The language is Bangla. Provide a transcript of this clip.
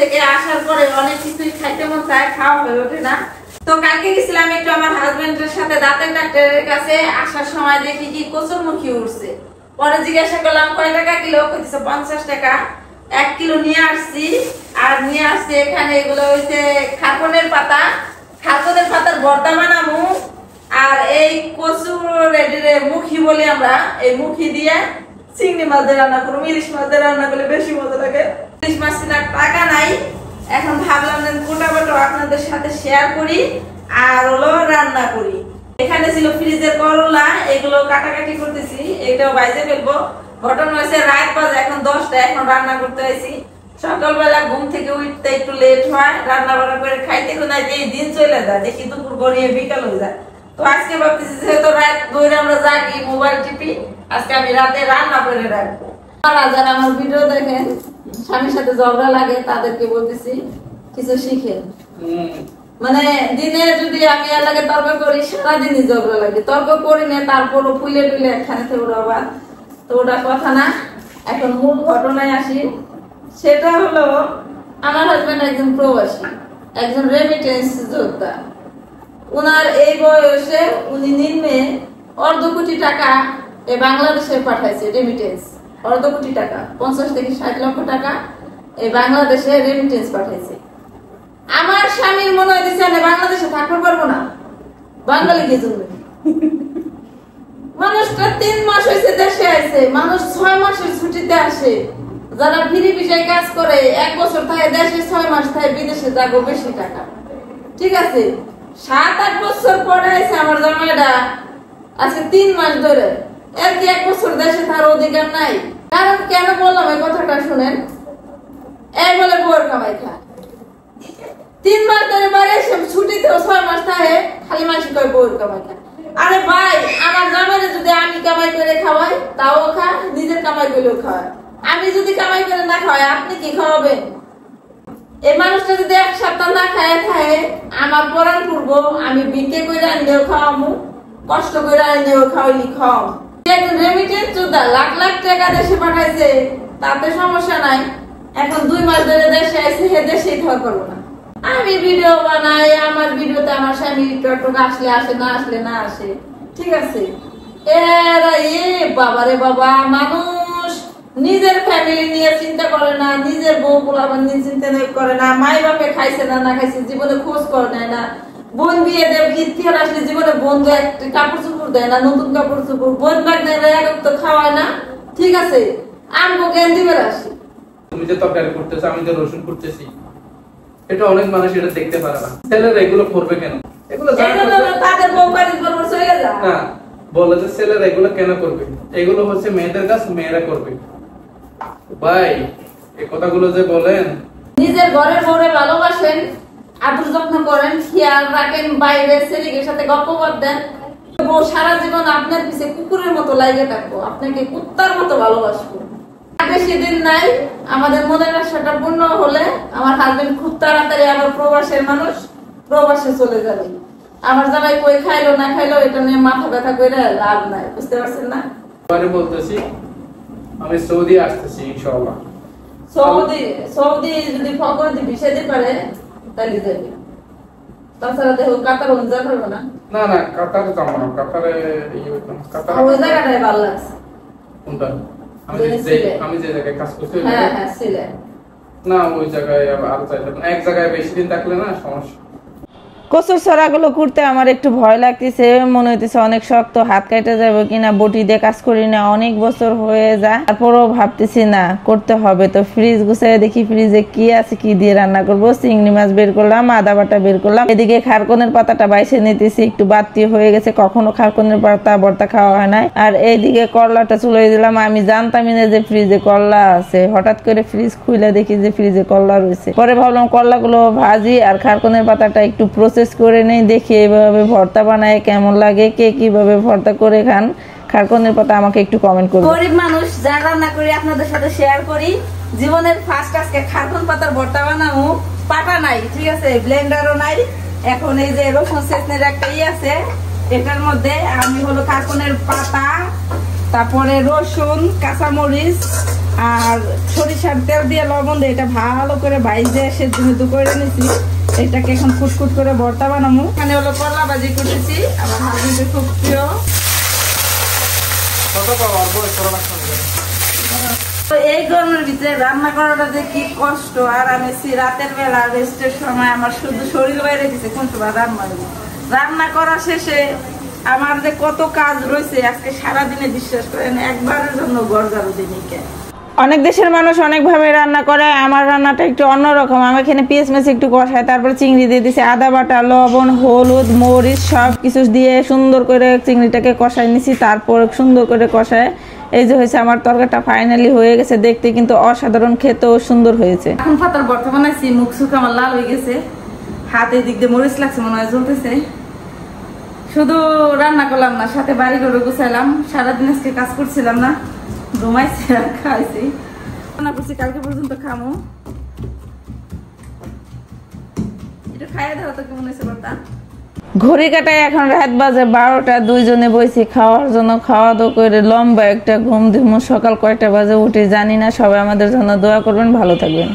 থেকে আসার পরে অনেক কিছুই খাইতে মন চায়, খাওয়া হয়ে ওঠে না। তো কালকে গেছিলাম একটু আমার হাজবেন্ডের সাথে দাঁতের ডাক্তারের কাছে। আসার সময় দেখি কি কচুরমুখী উঠছে। পরে জিজ্ঞাসা করলাম কয় টাকা কিলো, কইছে 50 টাকা। 1 কিলো নিয়ে আসছি। আর নিয়ে আসছি এখানে এগুলো হইছে খারকনের পাতা। খারকনের পাতার ভর্তা বানামু। আর এই কচুর মুখী বলি আমরা, এই মুখী দিয়ে চিংড়ি মাছ দিয়ে রান্না করবো। ইলিশ মাছ দিয়ে রান্না করলে বেশি মজা লাগে। ইলিশ মাছ কেনার টাকা নাই, এখন ভাবলাম যে কোটাবাটো আপনাদের সাথে শেয়ার করি আর হলো রান্না করি। এখানে ছিল ফ্রিজের করলা, এগুলো কাটাকাটি করতেছি, এটাও বাইজে ফেলবো। ঘটনা হয়েছে রাত বাজে এখন 10টা, এখন রান্না করতে হয়েছি। সকালবেলা ঘুম থেকে উঠতে একটু লেট হয়, রান্না বান্না করে খাইতে কোনায় এই দিন চলে যায়, দেখি দুপুর গড়িয়ে বিকাল হয়ে যায়। তো আজকে ভাবতেছি যেহেতু রাত ধরে আমরা জাগি মোবাইল টিপি, আজকে আমি রাতে রান্না করে রাখবো। আর যারা আমার ভিডিও দেখেন স্বামীর সাথে ঝগড়া লাগে তাদেরকে বলতেছি কিছু শিখেন। মানে দিনে যদি আমি এর লাগে তর্ক করি, সারাদিনই ঝগড়া লাগে। তর্ক করি না, তারপরও ফুলে টুলে একখানে থেকে উড়াবা, তো ওটা কথা না। এখন মূল ঘটনায় আসি। সেটা হলো আমার হাজবেন্ড একজন প্রবাসী, একজন রেমিটেন্স যোদ্ধা। উনার এই বয়সে উনি নিম্নে 1/2 কোটি টাকা বাংলাদেশে পাঠাইছে রেমিটেন্স। 1/2 কোটি টাকা, 50 থেকে 60 লক্ষ টাকা এই বাংলাদেশে রেমিটেন্স পাঠাইছে। আমার স্বামীর মনে হইতেছে আমি বাংলাদেশে থাকতে পারবো না, বাঙালি কে জন্য। মানুষটা 3 মাস হয়েছে দেশে আসে, মানুষ 6 মাসের ছুটিতে আসে। যারা ফ্রি ভিসায় কাজ করে 1 বছর থাকে দেশে, 6 মাস থাকে বিদেশে, যাবো বেশি টাকা। ঠিক আছে, 7-8 বছর পরে আছে আমার জামাইটা, আজকে 3 মাস ধরে। এর কি 1 বছর দেশে থাকার অধিকার নাই? কারণ কেন বললাম এই কথাটা শুনেন। এই বলে বউয়ের কামাই খায়, 3 মাস ধরে বাড়ি এসে ছুটিতেও 6 মাস থাকে, খালি মাসে কয় বউয়ের কামাই খায়। আরে ভাই, আমার জামাইরে যদি আমি কামাই করে খাওয়াই তাও খায়, নিজের কামাই করেও খাওয়ায়। আমি যদি কামাই করে না খাওয়াই আপনি কি খাওয়াবেন? এই মানুষটা যদি 1 সপ্তাহ না খায় থাকে, আমার পরাণ করবো। আমি বিকে করে আনলেও খাওয়াবো, কষ্ট করে আনলেও খাওয়াইলি খাওয়াবো। একজন রেমিটেন্স যোদ্ধা লাখ লাখ টাকা দেশে পাঠাইছে, তাতে সমস্যা নাই। এখন 2 মাস ধরে দেশে আসছে, হে দেশেই খাওয়া করবো না। আমি ভিডিও বানাই, আমার ভিডিওতে আমার স্বামী টক আসলে আসে, না আসলে না আসে। ঠিক আছে, এরা বাবারে বাবা, মানুষ নিজের ফ্যামিলি নিয়ে চিন্তা করে না, নিজের বউ পোলাপান নিয়ে চিন্তা করে না, মাই বাপে খাইছে না না খাইছে জীবনে খোঁজ করে নেয় না। বোন বিয়ে দেব ইতিহার আসলে জীবনে বন্ধু একটা কাপড় চোপড় দেয় না, নতুন কাপড় চোপড়। বোন বাগ দেয় এক তো খাওয়ায় না। ঠিক আছে, আমগো জ্ঞান দিবে আসি। তুমি যে তরকারি করতেছো, আমি যে রসুন করতেছি, এটা অনেক মানুষ এটা দেখতে পারে না। ছেলেরা এগুলো করবে কেন? এগুলো তাদের বউ বাড়ির পর চলে যায় না, বলে যে ছেলেরা এগুলো কেন করবে? এগুলো হচ্ছে মেয়েদের কাজ, মেয়েরা করবে। ভাই এই কথাগুলো যে বলেন, নিজের ঘরের বউরে ভালোবাসেন, আদর যত্ন করেন, খেয়াল রাখেন, বাইরে ছেলেদের সাথে গল্প দেন, বউ সারা জীবন আপনার পিছে কুকুরের মতো লাগে থাকবো, আপনাকে কুত্তার মতো ভালোবাসবো। বেশি দিন নাই, আমাদের মনের আশাটা পূর্ণ হলে আমার হাজবেন্ড খুব তাড়াতাড়ি আবার প্রবাসের মানুষ প্রবাসে চলে যাবে। আমার জামাই কই খাইলো না খাইলো এটা নিয়ে মাথা ব্যথা করে লাভ নাই, বুঝতে পারছেন না? বলতেছি আমি সৌদি আসতেছি ইনশাআল্লাহ। সৌদি যদি ফকর ভিসা দিতে পারে তাহলে যাবে, তাছাড়া দেখো কাতার যা পারবো না। না না, কাতারে যাবো না। কাতারে ওই জায়গাটাই ভালো লাগছে। কোনটা? আমি যে জায়গায় কাজ করছি, হ্যাঁ হ্যাঁ সিলেট না ওই জায়গায় আর চাইলে এক জায়গায় বেশি দিন থাকলে না সমস্যা। কচুর ছড়াগুলো করতে আমার একটু ভয় লাগতেছে, মনে হইতেছে অনেক শক্ত, হাত কেটে যাবে কিনা। বটি দিয়ে কাজ করি না, অনেক বছর হয়ে যায়, তারপরও ভাবতেছি না করতে হবে। তো ফ্রিজ গুছাই দেখি ফ্রিজে কি আছে, কি দিয়ে রান্না করব। চিংড়ি মাছ বের করলাম, আদা বাটা বের করলাম। এদিকে খারকনের পাতাটা বাইছে নিতেছি, একটু বাড়তি হয়ে গেছে, কখনো খারকনের পাতা ভর্তা খাওয়া হয় নাই। আর এইদিকে করলাটা চুলে দিলাম। আমি জানতামই না যে ফ্রিজে করলা আছে, হঠাৎ করে ফ্রিজ খুলে দেখি যে ফ্রিজে করলা রয়েছে। পরে ভাবলাম করলাগুলো ভাজি আর খারকনের পাতাটা একটু প্রসেস করে নেই, দেখি এইভাবে ভর্তা বানায় কেমন লাগে, কে কিভাবে ভর্তা করে খান। খারকনের পাতা আমাকে একটু কমেন্ট করুন। গরিব মানুষ যা রান্না করি আপনাদের সাথে শেয়ার করি। জীবনের ফার্স্ট আজকে খারকন পাতার ভর্তা বানাবো। পাতা নাই, ঠিক আছে, ব্লেন্ডারও নাই। এখন এই যে রসুন চেচনের একটা আছে, এটার মধ্যে আমি হলো খারকনের পাতা, তারপরে রসুন, কাঁচামরিচ আর সরিষার তেল দিয়ে লবণ দিয়ে এটা ভালো করে ভাইজে সেদ্ধ করে নিছি। এটাকে এখন ফুটফুট করে ভর্তা বানাবো। এখানে হলো করলা ভাজি করতেছি, আমার হাজবেন্ডের খুব প্রিয়। তো এই গরমের ভিতরে রান্না করাটা যে কি কষ্ট, আর আমি রাতের বেলা রেস্টের সময় আমার শুধু শরীর বাইরে দিচ্ছে কোন সময় রান্না করা শেষে আমার যে কত কাজ রয়েছে আজকে সারাদিনে, বিশ্বাস করেন একবারের জন্য ঘর ঝাড়ু দিই। অনেক দেশের মানুষ অনেকভাবে রান্না করে, আমার রান্নাটা একটু অন্যরকম। আমি এখানে পেঁয়াজ মেঁচ একটু কষাই, তারপরে চিংড়ি দিয়ে দিছি, আদা বাটা, লবণ, হলুদ, মরিচ সব কিছু দিয়ে সুন্দর করে চিংড়িটাকে কষাই নিছি। তারপর সুন্দর করে কষায় এই যে হয়েছে আমার তরকারিটা ফাইনালি হয়ে গেছে। দেখতে কিন্তু অসাধারণ, খেতেও সুন্দর হয়েছে। এখন পাতার ভর্তা বানাইছি, মুখ সুখ আমার লাল হয়ে গেছে, হাতে দিক দিয়ে মরিচ লাগছে, মনে হয় জ্বলতেছে। শুধু রান্না করলাম না, সাথে বাড়ি ঘরে গুছাইলাম। সারাদিন আজকে কাজ করছিলাম না, ঘুমাইছি আর খাইছি। রান্না করছি কালকে পর্যন্ত খামো। এটা খাইয়ে দেওয়া তো কেমন হয়েছে বলতা? ঘড়ি কাটায় এখন রাত বাজে 12টা। দুইজনে বইছি খাওয়ার জন্য, খাওয়া দাওয়া করে লম্বা একটা ঘুম দিব। সকাল কয়টা বাজে উঠে জানি না। সবাই আমাদের জন্য দোয়া করবেন, ভালো থাকবেন।